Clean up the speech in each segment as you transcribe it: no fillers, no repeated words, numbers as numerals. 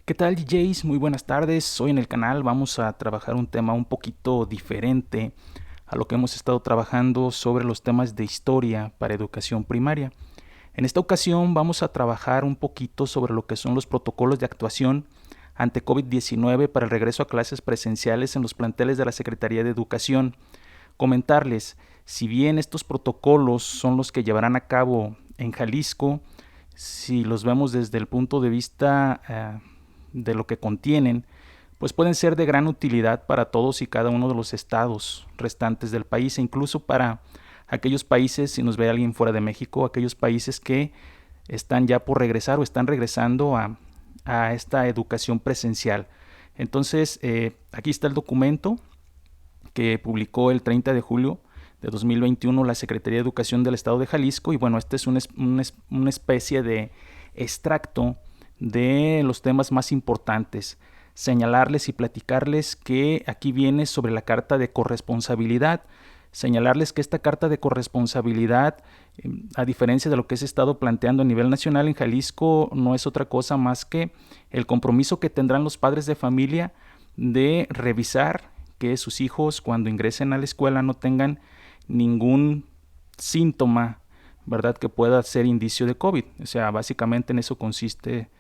¿Qué tal, DJs? Muy buenas tardes. Hoy en el canal vamos a trabajar un tema un poquito diferente a lo que hemos estado trabajando sobre los temas de historia para educación primaria. En esta ocasión vamos a trabajar un poquito sobre lo que son los protocolos de actuación ante COVID-19 para el regreso a clases presenciales en los planteles de la Secretaría de Educación. Comentarles, si bien estos protocolos son los que llevarán a cabo en Jalisco, si los vemos desde el punto de vista de lo que contienen, pues pueden ser de gran utilidad para todos y cada uno de los estados restantes del país e incluso para aquellos países, si nos ve alguien fuera de México, aquellos países que están ya por regresar o están regresando a esta educación presencial. Entonces, aquí está el documento que publicó el 30 de julio de 2021 la Secretaría de Educación del Estado de Jalisco y bueno, este es una especie de extracto de los temas más importantes. Señalarles y platicarles que aquí viene sobre la carta de corresponsabilidad. Señalarles que esta carta de corresponsabilidad, a diferencia de lo que se ha estado planteando a nivel nacional en Jalisco, no es otra cosa más que el compromiso que tendrán los padres de familia de revisar que sus hijos cuando ingresen a la escuela no tengan ningún síntoma, ¿verdad?, que pueda ser indicio de COVID. O sea, básicamente en eso consiste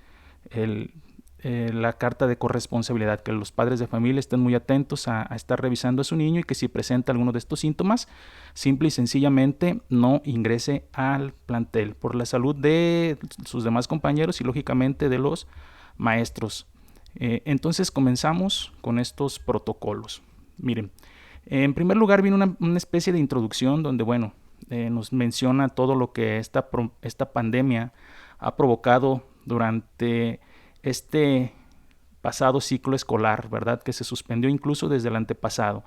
el, la carta de corresponsabilidad, que los padres de familia estén muy atentos a estar revisando a su niño y que si presenta alguno de estos síntomas, simple y sencillamente no ingrese al plantel por la salud de sus demás compañeros y lógicamente de los maestros. Entonces comenzamos con estos protocolos. Miren, en primer lugar viene una especie de introducción donde, bueno, nos menciona todo lo que esta pandemia ha provocado durante este pasado ciclo escolar, ¿verdad? Que se suspendió incluso desde el antepasado.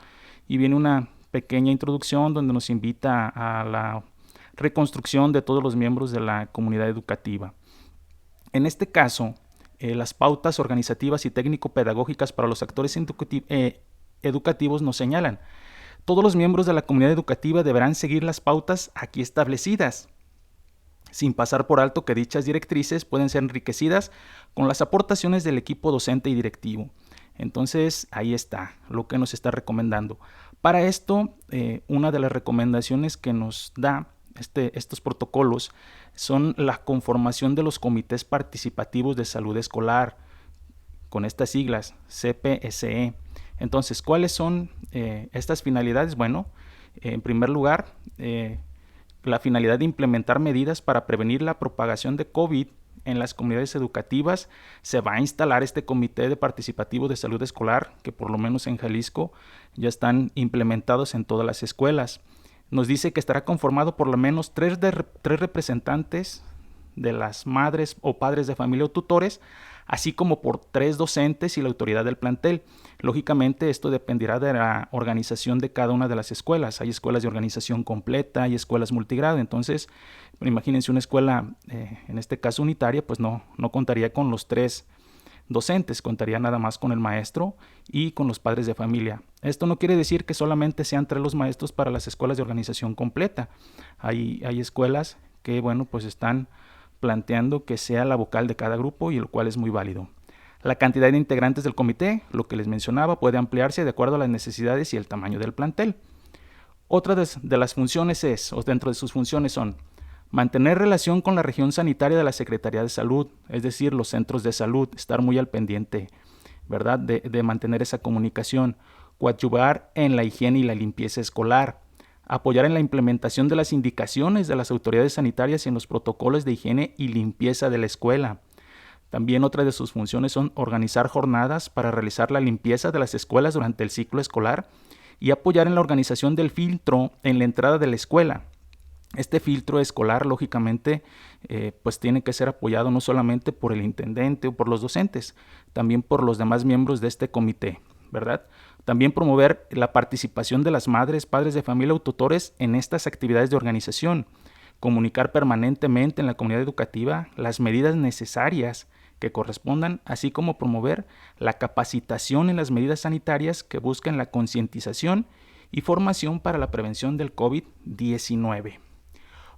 Y viene una pequeña introducción donde nos invita a la reconstrucción de todos los miembros de la comunidad educativa. En este caso, las pautas organizativas y técnico-pedagógicas para los actores educativos nos señalan: todos los miembros de la comunidad educativa deberán seguir las pautas aquí establecidas, sin pasar por alto que dichas directrices pueden ser enriquecidas con las aportaciones del equipo docente y directivo. Entonces, ahí está lo que nos está recomendando. Para esto, una de las recomendaciones que nos da estos protocolos son la conformación de los comités participativos de salud escolar, con estas siglas, CPSE. Entonces, ¿cuáles son estas finalidades? Bueno, en primer lugar, la finalidad de implementar medidas para prevenir la propagación de COVID en las comunidades educativas. Se va a instalar este comité de participativo de salud escolar, que por lo menos en Jalisco ya están implementados en todas las escuelas. Nos dice que estará conformado por lo menos tres representantes de las madres o padres de familia o tutores, así como por 3 docentes y la autoridad del plantel. Lógicamente esto dependerá de la organización de cada una de las escuelas. Hay escuelas de organización completa, hay escuelas multigrado, entonces imagínense una escuela, en este caso unitaria, pues no contaría con los 3 docentes, contaría nada más con el maestro y con los padres de familia. Esto no quiere decir que solamente sean 3 los maestros para las escuelas de organización completa. Hay escuelas que, bueno, pues están planteando que sea la vocal de cada grupo y el cual es muy válido. La cantidad de integrantes del comité, lo que les mencionaba, puede ampliarse de acuerdo a las necesidades y el tamaño del plantel. Otra de las funciones o dentro de sus funciones son mantener relación con la región sanitaria de la Secretaría de Salud, es decir, los centros de salud, estar muy al pendiente, ¿verdad?, de mantener esa comunicación, coadyuvar en la higiene y la limpieza escolar, apoyar en la implementación de las indicaciones de las autoridades sanitarias y en los protocolos de higiene y limpieza de la escuela. También otra de sus funciones son organizar jornadas para realizar la limpieza de las escuelas durante el ciclo escolar y apoyar en la organización del filtro en la entrada de la escuela. Este filtro escolar, lógicamente, pues tiene que ser apoyado no solamente por el intendente o por los docentes, también por los demás miembros de este comité, ¿verdad? También promover la participación de las madres, padres de familia o tutores en estas actividades de organización. Comunicar permanentemente en la comunidad educativa las medidas necesarias que correspondan, así como promover la capacitación en las medidas sanitarias que busquen la concientización y formación para la prevención del COVID-19.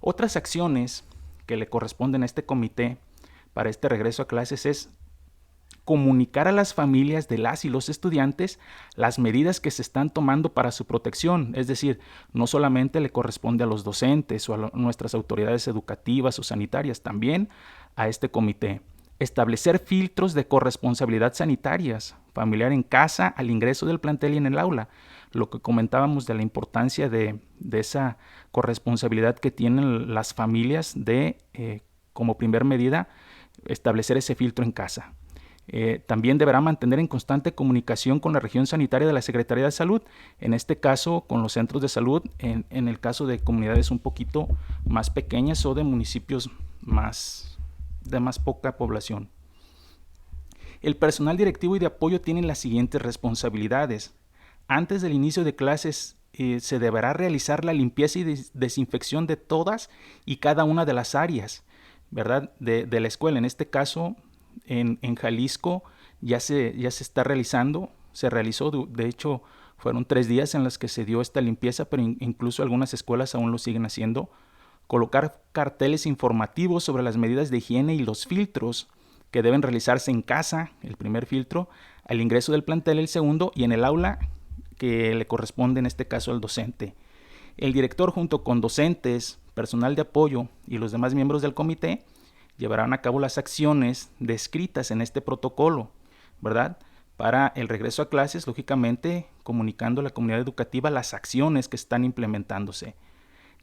Otras acciones que le corresponden a este comité para este regreso a clases es comunicar a las familias de las y los estudiantes las medidas que se están tomando para su protección. Es decir, no solamente le corresponde a los docentes o a nuestras autoridades educativas o sanitarias, también a este comité. Establecer filtros de corresponsabilidad sanitarias, familiar en casa, al ingreso del plantel y en el aula. Lo que comentábamos de la importancia de esa corresponsabilidad que tienen las familias de, como primer medida, establecer ese filtro en casa. También deberá mantener en constante comunicación con la región sanitaria de la Secretaría de Salud, en este caso con los centros de salud, en el caso de comunidades un poquito más pequeñas o de municipios de más poca población. El personal directivo y de apoyo tiene las siguientes responsabilidades. Antes del inicio de clases se deberá realizar la limpieza y desinfección de todas y cada una de las áreas, ¿verdad? De la escuela. En este caso, en Jalisco ya se está realizando, se realizó, de hecho fueron 3 días en los que se dio esta limpieza, pero incluso algunas escuelas aún lo siguen haciendo. Colocar carteles informativos sobre las medidas de higiene y los filtros que deben realizarse en casa, el primer filtro, al ingreso del plantel, el segundo, y en el aula, que le corresponde en este caso al docente. El director, junto con docentes, personal de apoyo y los demás miembros del comité, llevarán a cabo las acciones descritas en este protocolo, ¿verdad? Para el regreso a clases, lógicamente, comunicando a la comunidad educativa las acciones que están implementándose.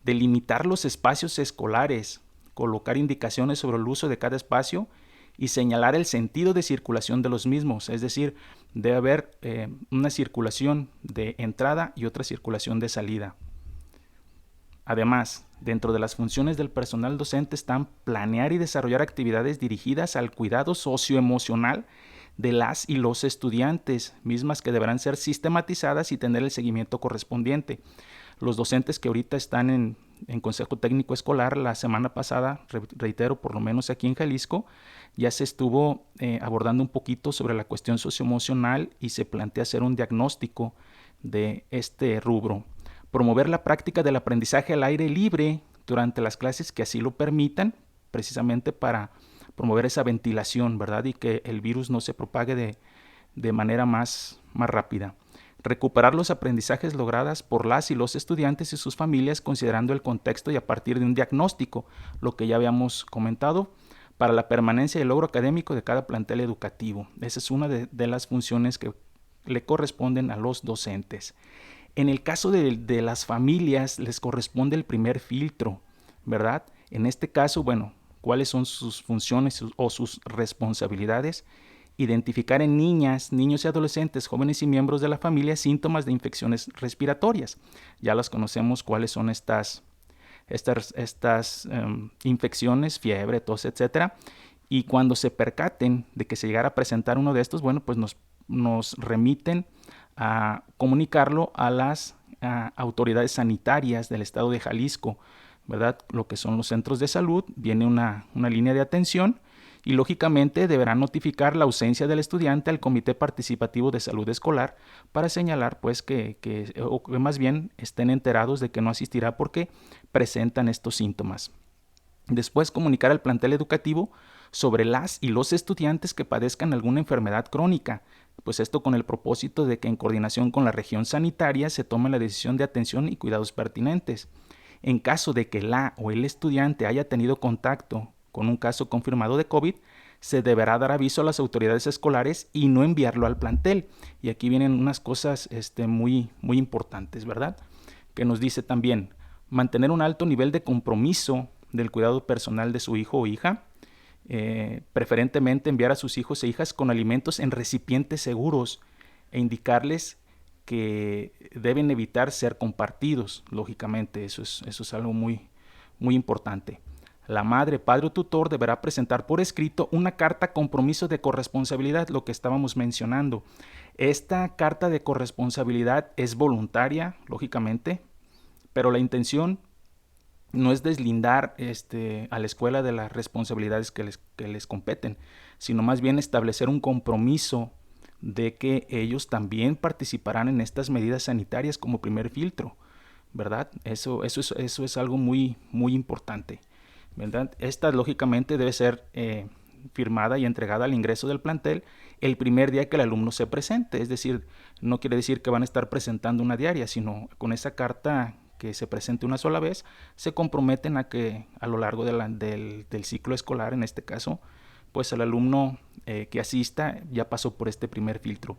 Delimitar los espacios escolares, colocar indicaciones sobre el uso de cada espacio y señalar el sentido de circulación de los mismos, es decir, debe haber una circulación de entrada y otra circulación de salida. Además, dentro de las funciones del personal docente están planear y desarrollar actividades dirigidas al cuidado socioemocional de las y los estudiantes, mismas que deberán ser sistematizadas y tener el seguimiento correspondiente. Los docentes que ahorita están en Consejo Técnico Escolar, la semana pasada, reitero, por lo menos aquí en Jalisco, ya se estuvo abordando un poquito sobre la cuestión socioemocional y se plantea hacer un diagnóstico de este rubro. Promover la práctica del aprendizaje al aire libre durante las clases que así lo permitan, precisamente para promover esa ventilación, ¿verdad? Y que el virus no se propague de manera más rápida. Recuperar los aprendizajes logrados por las y los estudiantes y sus familias considerando el contexto y a partir de un diagnóstico, lo que ya habíamos comentado, para la permanencia y el logro académico de cada plantel educativo. Esa es una de las funciones que le corresponden a los docentes. En el caso de las familias les corresponde el primer filtro, ¿verdad? En este caso, bueno, ¿cuáles son sus funciones o sus responsabilidades? Identificar en niñas, niños y adolescentes, jóvenes y miembros de la familia síntomas de infecciones respiratorias. Ya las conocemos cuáles son estas infecciones, fiebre, tos, etcétera. Y cuando se percaten de que se llegara a presentar uno de estos, bueno, pues nos remiten a comunicarlo a las autoridades sanitarias del estado de Jalisco, ¿verdad? Lo que son los centros de salud, viene una línea de atención y lógicamente deberán notificar la ausencia del estudiante al Comité Participativo de Salud Escolar para señalar pues que más bien estén enterados de que no asistirá porque presentan estos síntomas. Después comunicar al plantel educativo sobre las y los estudiantes que padezcan alguna enfermedad crónica, pues esto con el propósito de que en coordinación con la región sanitaria se tome la decisión de atención y cuidados pertinentes. En caso de que la o el estudiante haya tenido contacto con un caso confirmado de COVID, se deberá dar aviso a las autoridades escolares y no enviarlo al plantel. Y aquí vienen unas cosas muy importantes, ¿verdad? Que nos dice también mantener un alto nivel de compromiso del cuidado personal de su hijo o hija, preferentemente enviar a sus hijos e hijas con alimentos en recipientes seguros e indicarles que deben evitar ser compartidos. Lógicamente, eso es algo muy importante. La madre, padre o tutor deberá presentar por escrito una carta compromiso de corresponsabilidad, lo que estábamos mencionando. Esta carta de corresponsabilidad es voluntaria, lógicamente, pero la intención no es deslindar a la escuela de las responsabilidades que les competen, sino más bien establecer un compromiso de que ellos también participarán en estas medidas sanitarias como primer filtro, ¿verdad? Eso es algo muy importante, ¿verdad? Esta lógicamente debe ser firmada y entregada al ingreso del plantel el primer día que el alumno se presente. Es decir, no quiere decir que van a estar presentando una diaria, sino con esa carta que se presente una sola vez, se comprometen a que a lo largo del ciclo escolar, en este caso, pues el alumno que asista ya pasó por este primer filtro.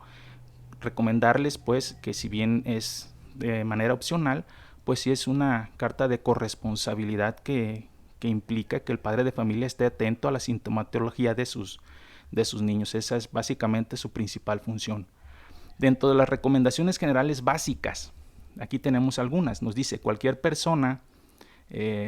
Recomendarles pues que si bien es de manera opcional, pues sí es una carta de corresponsabilidad que implica que el padre de familia esté atento a la sintomatología de sus niños. Esa es básicamente su principal función. Dentro de las recomendaciones generales básicas, aquí tenemos algunas. Nos dice: cualquier persona,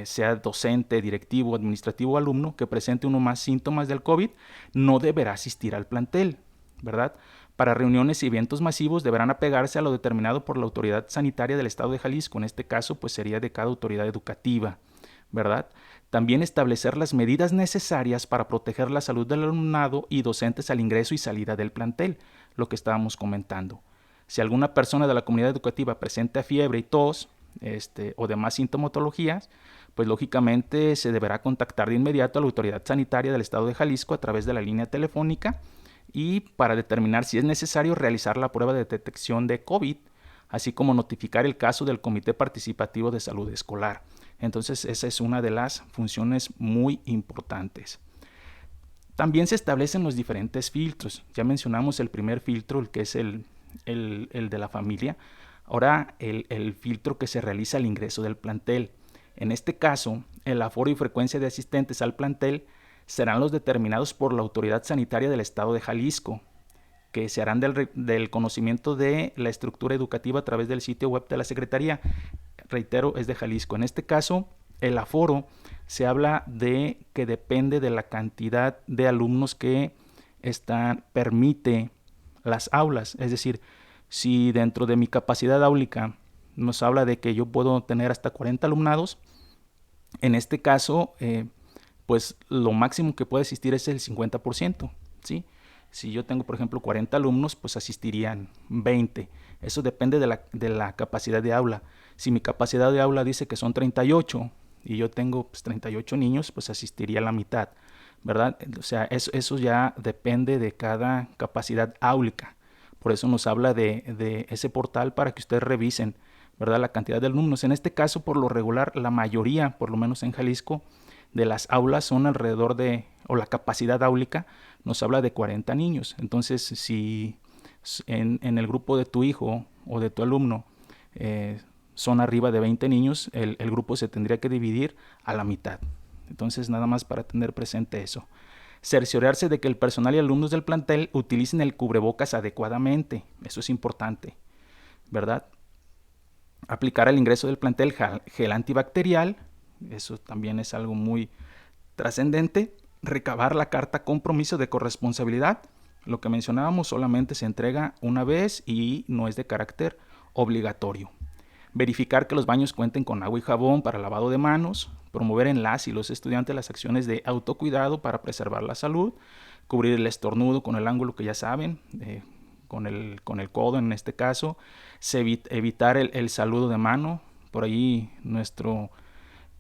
sea docente, directivo, administrativo o alumno, que presente uno más síntomas del COVID, no deberá asistir al plantel, ¿verdad? Para reuniones y eventos masivos deberán apegarse a lo determinado por la autoridad sanitaria del estado de Jalisco. En este caso, pues sería de cada autoridad educativa, ¿verdad? También establecer las medidas necesarias para proteger la salud del alumnado y docentes al ingreso y salida del plantel, lo que estábamos comentando. Si alguna persona de la comunidad educativa presenta fiebre y tos, o demás sintomatologías, pues lógicamente se deberá contactar de inmediato a la autoridad sanitaria del estado de Jalisco a través de la línea telefónica y para determinar si es necesario realizar la prueba de detección de COVID, así como notificar el caso del Comité Participativo de Salud Escolar. Entonces esa es una de las funciones muy importantes. También se establecen los diferentes filtros. Ya mencionamos el primer filtro, el que es el de la familia. Ahora el filtro que se realiza al ingreso del plantel. En este caso, el aforo y frecuencia de asistentes al plantel serán los determinados por la autoridad sanitaria del estado de Jalisco, que se harán del conocimiento de la estructura educativa a través del sitio web de la Secretaría. Reitero, es de Jalisco. En este caso, el aforo se habla de que depende de la cantidad de alumnos que permite las aulas. Es decir, si dentro de mi capacidad áulica nos habla de que yo puedo tener hasta 40 alumnados, en este caso, pues lo máximo que puede asistir es el 50%, ¿sí? Si yo tengo, por ejemplo, 40 alumnos, pues asistirían 20. Eso depende de la capacidad de aula. Si mi capacidad de aula dice que son 38 y yo tengo pues, 38 niños, pues asistiría a la mitad, ¿verdad? O sea, eso ya depende de cada capacidad áulica. Por eso nos habla de ese portal para que ustedes revisen, ¿verdad?, la cantidad de alumnos. En este caso, por lo regular, la mayoría, por lo menos en Jalisco, de las aulas son alrededor o la capacidad áulica nos habla de 40 niños. Entonces, si en el grupo de tu hijo o de tu alumno son arriba de 20 niños, el grupo se tendría que dividir a la mitad. Entonces, nada más para tener presente eso. Cerciorarse de que el personal y alumnos del plantel utilicen el cubrebocas adecuadamente. Eso es importante, ¿verdad? Aplicar al ingreso del plantel gel antibacterial. Eso también es algo muy trascendente. Recabar la carta compromiso de corresponsabilidad. Lo que mencionábamos solamente se entrega una vez y no es de carácter obligatorio. Verificar que los baños cuenten con agua y jabón para lavado de manos. Promover en las y los estudiantes las acciones de autocuidado para preservar la salud. Cubrir el estornudo con el ángulo que ya saben, con el codo en este caso. Evitar el saludo de mano. Por ahí nuestro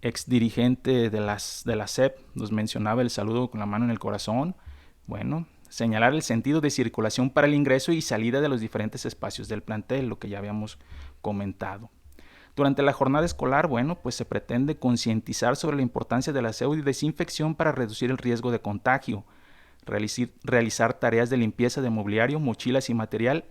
ex dirigente de la SEP nos mencionaba el saludo con la mano en el corazón. Bueno, señalar el sentido de circulación para el ingreso y salida de los diferentes espacios del plantel, lo que ya habíamos comentado. Durante la jornada escolar, bueno, pues se pretende concientizar sobre la importancia del aseo y desinfección para reducir el riesgo de contagio. Realizar tareas de limpieza de mobiliario, mochilas y material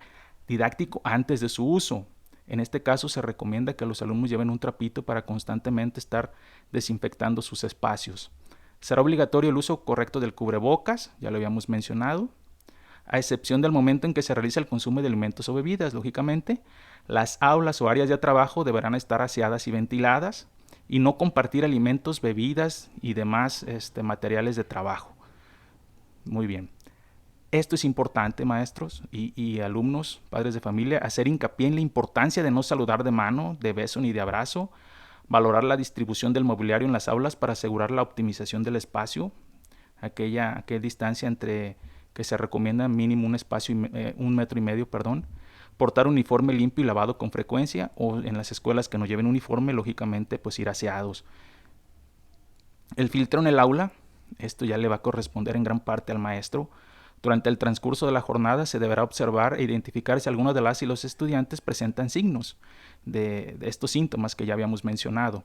didáctico antes de su uso. En este caso se recomienda que los alumnos lleven un trapito para constantemente estar desinfectando sus espacios. Será obligatorio el uso correcto del cubrebocas, ya lo habíamos mencionado, a excepción del momento en que se realiza el consumo de alimentos o bebidas. Lógicamente, las aulas o áreas de trabajo deberán estar aseadas y ventiladas y no compartir alimentos, bebidas y demás materiales de trabajo. Muy bien. Esto es importante, maestros y alumnos, padres de familia, hacer hincapié en la importancia de no saludar de mano, de beso ni de abrazo, valorar la distribución del mobiliario en las aulas para asegurar la optimización del espacio, aquella distancia entre que se recomienda mínimo un espacio, 1,5 metros, portar uniforme limpio y lavado con frecuencia, o en las escuelas que no lleven uniforme, lógicamente, pues ir aseados. El filtro en el aula, Esto ya le va a corresponder en gran parte al maestro. Durante el transcurso de la jornada se deberá observar e identificar si alguno de las y los estudiantes presentan signos de estos síntomas que ya habíamos mencionado.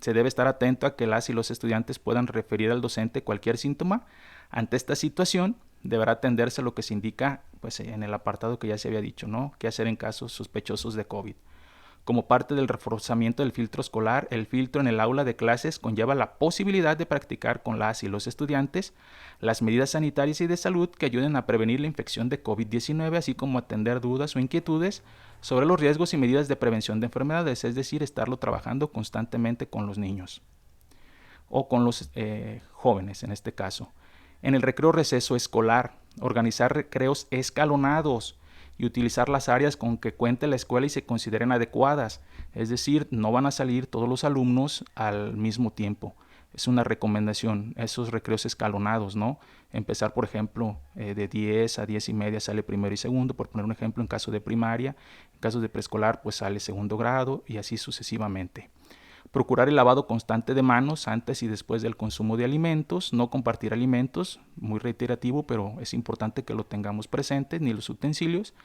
Se debe estar atento a que las y los estudiantes puedan referir al docente cualquier síntoma. Ante esta situación, deberá atenderse lo que se indica pues, en el apartado que ya se había dicho, ¿no? ¿Qué hacer en casos sospechosos de COVID? Como parte del reforzamiento del filtro escolar, el filtro en el aula de clases conlleva la posibilidad de practicar con las y los estudiantes las medidas sanitarias y de salud que ayuden a prevenir la infección de COVID-19, así como atender dudas o inquietudes sobre los riesgos y medidas de prevención de enfermedades, es decir, estarlo trabajando constantemente con los niños o con los jóvenes en este caso. En el recreo receso escolar, organizar recreos escalonados y utilizar las áreas con que cuente la escuela y se consideren adecuadas. Es decir, no van a salir todos los alumnos al mismo tiempo. Es una recomendación, esos recreos escalonados, ¿no? Empezar, por ejemplo, de 10 a 10 y media sale primero y segundo, por poner un ejemplo, en caso de primaria. En caso de preescolar, pues sale segundo grado y así sucesivamente. Procurar el lavado constante de manos antes y después del consumo de alimentos, no compartir alimentos, muy reiterativo, pero es importante que lo tengamos presente, ni los utensilios.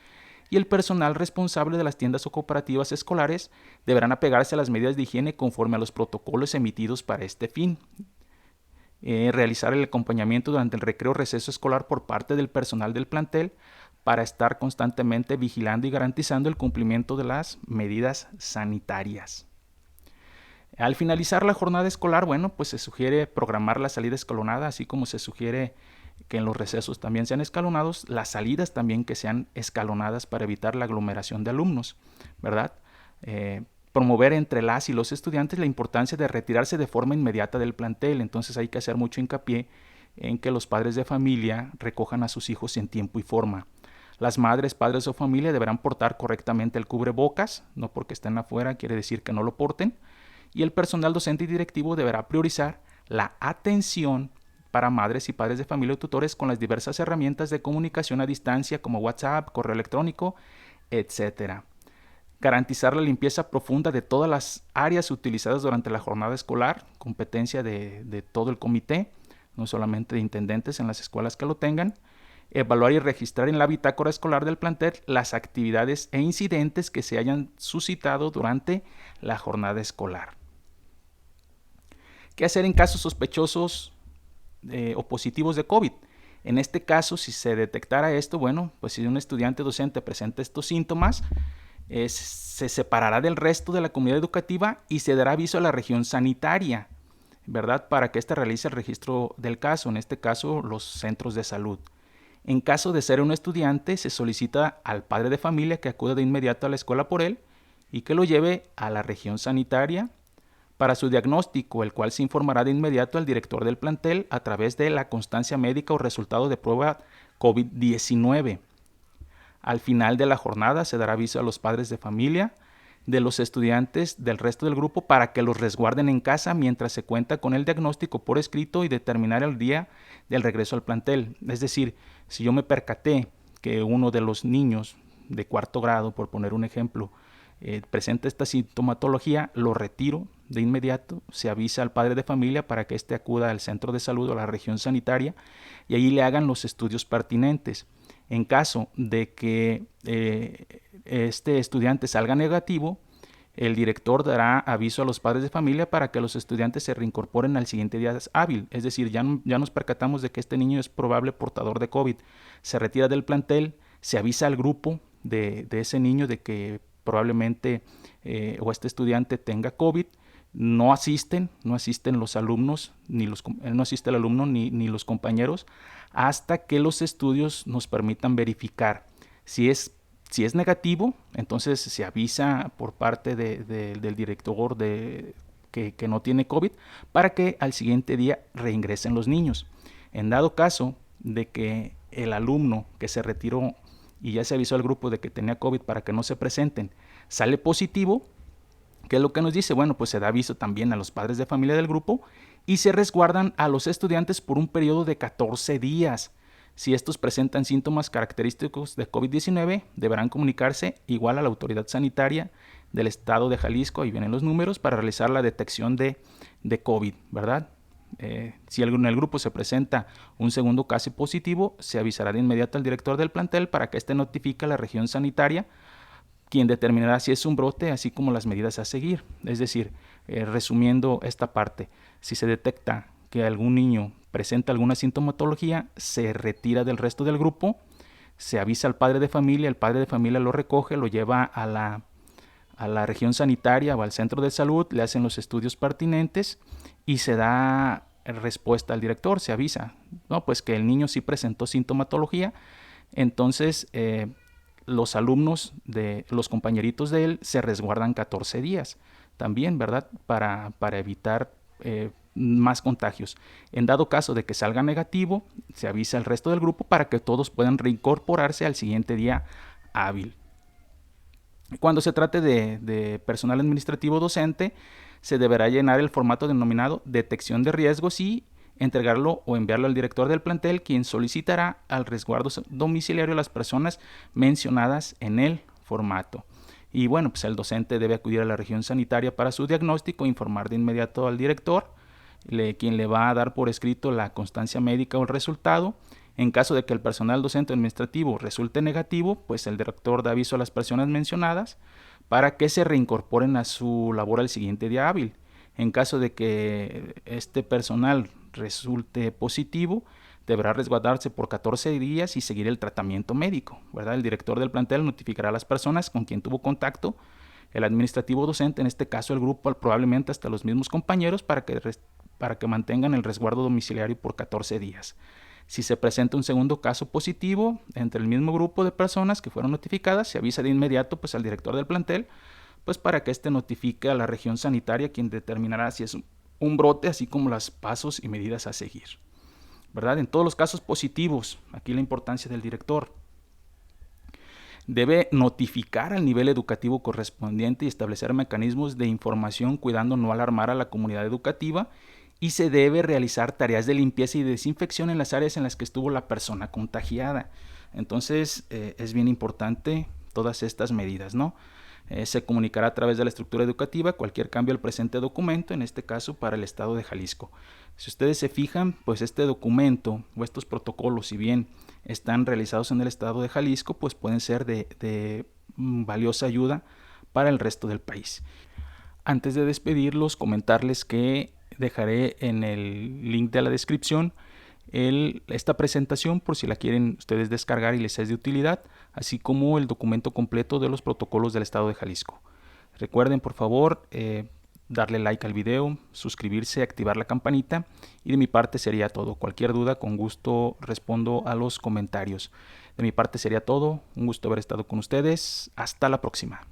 Y el personal responsable de las tiendas o cooperativas escolares deberán apegarse a las medidas de higiene conforme a los protocolos emitidos para este fin. Realizar el acompañamiento durante el recreo o receso escolar por parte del personal del plantel para estar constantemente vigilando y garantizando el cumplimiento de las medidas sanitarias. Al finalizar la jornada escolar, bueno, pues se sugiere programar la salida escalonada, así como se sugiere que en los recesos también sean escalonados, las salidas también que sean escalonadas para evitar la aglomeración de alumnos, ¿verdad? Promover entre las y los estudiantes la importancia de retirarse de forma inmediata del plantel, entonces hay que hacer mucho hincapié en que los padres de familia recojan a sus hijos en tiempo y forma. Las madres, padres o familia deberán portar correctamente el cubrebocas, no porque estén afuera quiere decir que no lo porten, y el personal docente y directivo deberá priorizar la atención para madres y padres de familia o tutores con las diversas herramientas de comunicación a distancia como WhatsApp, correo electrónico, etc. Garantizar la limpieza profunda de todas las áreas utilizadas durante la jornada escolar, competencia de todo el comité, no solamente de intendentes en las escuelas que lo tengan. Evaluar y registrar en la bitácora escolar del plantel las actividades e incidentes que se hayan suscitado durante la jornada escolar. ¿Qué hacer en casos sospechosos o positivos de COVID? En este caso, si se detectara esto, bueno, pues si un estudiante docente presenta estos síntomas, se separará del resto de la comunidad educativa y se dará aviso a la región sanitaria, ¿verdad? Para que éste realice el registro del caso, en este caso los centros de salud. En caso de ser un estudiante, se solicita al padre de familia que acuda de inmediato a la escuela por él y que lo lleve a la región sanitaria para su diagnóstico, el cual se informará de inmediato al director del plantel a través de la constancia médica o resultado de prueba COVID-19. Al final de la jornada se dará aviso a los padres de familia de los estudiantes del resto del grupo para que los resguarden en casa mientras se cuenta con el diagnóstico por escrito y determinar el día del regreso al plantel. Es decir, si yo me percaté que uno de los niños de cuarto grado, por poner un ejemplo, presenta esta sintomatología, lo retiro de inmediato, se avisa al padre de familia para que éste acuda al centro de salud o a la región sanitaria y ahí le hagan los estudios pertinentes. En caso de que este estudiante salga negativo, el director dará aviso a los padres de familia para que los estudiantes se reincorporen al siguiente día hábil. Es decir, ya nos percatamos de que este niño es probable portador de COVID. Se retira del plantel, se avisa al grupo de ese niño de que probablemente o este estudiante tenga COVID. No asisten los alumnos, no asiste el alumno ni los compañeros hasta que los estudios nos permitan verificar. Si es negativo, entonces se avisa por parte del director que no tiene COVID para que al siguiente día reingresen los niños. En dado caso de que el alumno que se retiró y ya se avisó al grupo de que tenía COVID para que no se presenten, sale positivo, ¿qué es lo que nos dice? Bueno, pues se da aviso también a los padres de familia del grupo y se resguardan a los estudiantes por un periodo de 14 días. Si estos presentan síntomas característicos de COVID-19, deberán comunicarse igual a la autoridad sanitaria del estado de Jalisco, ahí vienen los números, para realizar la detección de COVID, ¿verdad? Si en el grupo se presenta un segundo caso positivo, se avisará de inmediato al director del plantel para que éste notifique a la región sanitaria, quien determinará si es un brote, así como las medidas a seguir. Es decir, resumiendo esta parte, si se detecta que algún niño presenta alguna sintomatología, se retira del resto del grupo, se avisa al padre de familia, el padre de familia lo recoge, lo lleva a la región sanitaria o al centro de salud, le hacen los estudios pertinentes y se da respuesta al director, se avisa, no, pues que el niño sí presentó sintomatología. Entonces los alumnos de los compañeritos de él se resguardan 14 días también, ¿verdad? Para evitar más contagios. En dado caso de que salga negativo, se avisa al resto del grupo para que todos puedan reincorporarse al siguiente día hábil. Cuando se trate de personal administrativo docente, se deberá llenar el formato denominado detección de riesgos y entregarlo o enviarlo al director del plantel, quien solicitará al resguardo domiciliario a las personas mencionadas en el formato. Y bueno, pues el docente debe acudir a la región sanitaria para su diagnóstico, informar de inmediato al director, quien le va a dar por escrito la constancia médica o el resultado. En caso de que el personal docente administrativo resulte negativo, pues el director da aviso a las personas mencionadas para que se reincorporen a su labor al siguiente día hábil. En caso de que este personal resulte positivo, deberá resguardarse por 14 días y seguir el tratamiento médico, ¿verdad? El director del plantel notificará a las personas con quien tuvo contacto, el administrativo docente, en este caso el grupo, probablemente hasta los mismos compañeros, para que mantengan el resguardo domiciliario por 14 días. Si se presenta un segundo caso positivo entre el mismo grupo de personas que fueron notificadas, se avisa de inmediato pues al director del plantel, pues para que éste notifique a la región sanitaria, quien determinará si es un brote, así como los pasos y medidas a seguir, ¿verdad? En todos los casos positivos, aquí la importancia del director. Debe notificar al nivel educativo correspondiente y establecer mecanismos de información, cuidando no alarmar a la comunidad educativa, y se debe realizar tareas de limpieza y desinfección en las áreas en las que estuvo la persona contagiada. Entonces es bien importante todas estas medidas, ¿no? Se comunicará a través de la estructura educativa cualquier cambio al presente documento, en este caso para el estado de Jalisco. Si ustedes se fijan, pues este documento o estos protocolos, si bien están realizados en el estado de Jalisco, pues pueden ser de valiosa ayuda para el resto del país. Antes de despedirlos, comentarles que dejaré en el link de la descripción esta presentación por si la quieren ustedes descargar y les es de utilidad, así como el documento completo de los protocolos del estado de Jalisco. Recuerden, por favor, darle like al video, suscribirse, activar la campanita, y de mi parte sería todo. Cualquier duda, con gusto respondo a los comentarios. De mi parte sería todo. Un gusto haber estado con ustedes. Hasta la próxima.